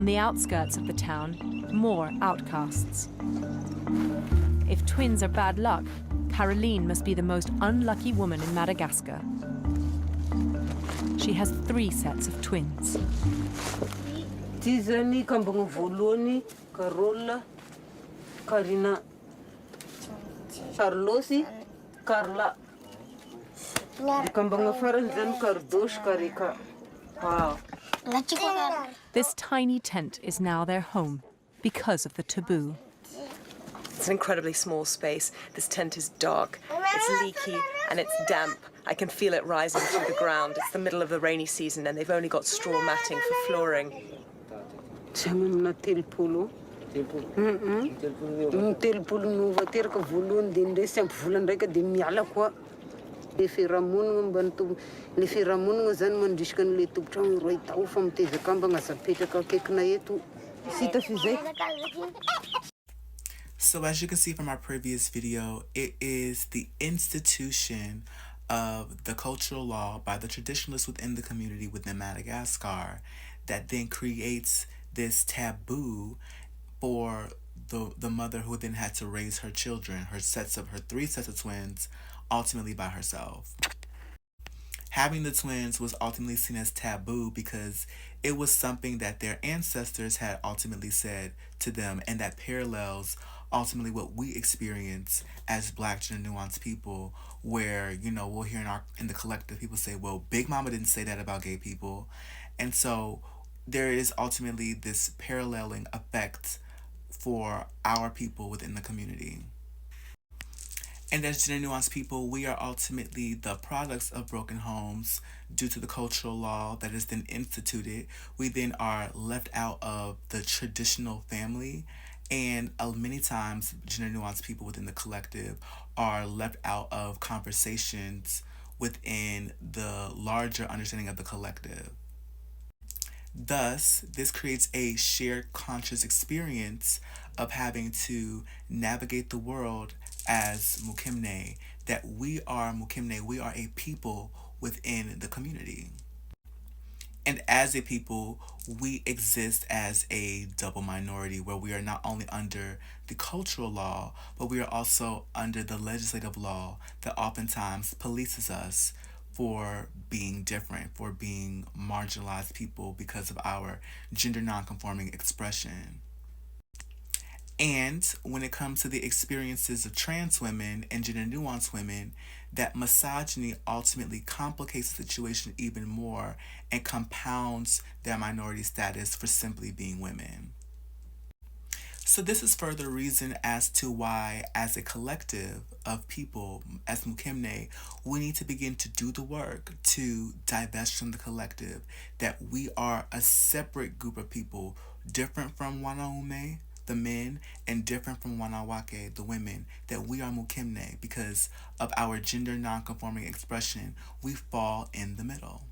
On the outskirts of the town, more outcasts. If twins are bad luck, Caroline must be the most unlucky woman in Madagascar. She has 3 sets of twins. Tizani kambanga voalohany, Carola, Karina, Carlosi, Carla. Kambanga farany zany Cardosh, Karika. Wow. This tiny tent is now their home because of the taboo. It's an incredibly small space. This tent is dark, it's leaky, and it's damp. I can feel it rising through the ground. It's the middle of the rainy season, and they've only got straw matting for flooring. So as you can see from our previous video, it is the institution of the cultural law by the traditionalists within the community within Madagascar that then creates this taboo for the mother who then had to raise her children, her 3 sets of twins, ultimately by herself. Having the twins was ultimately seen as taboo because it was something that their ancestors had ultimately said to them, and that parallels ultimately what we experience as Black gender nuanced people, where, you know, we'll hear in the collective people say, well, Big Mama didn't say that about gay people. And so there is ultimately this paralleling effect for our people within the community. And as gender nuanced people, we are ultimately the products of broken homes due to the cultural law that is then instituted. We then are left out of the traditional family, and many times gender nuanced people within the collective are left out of conversations within the larger understanding of the collective. Thus, this creates a shared conscious experience of having to navigate the world as Mukimne, that we are Mukimne, we are a people within the community. And as a people, we exist as a double minority where we are not only under the cultural law, but we are also under the legislative law that oftentimes polices us for being different, for being marginalized people because of our gender nonconforming expression. And when it comes to the experiences of trans women and gender nuanced women, that misogyny ultimately complicates the situation even more and compounds their minority status for simply being women. So this is further reason as to why, as a collective of people, as Mukimne, we need to begin to do the work to divest from the collective, that we are a separate group of people, different from Wanaume, the men, and different from Wanawake, the women, that we are Mukimne because of our gender nonconforming expression. We fall in the middle.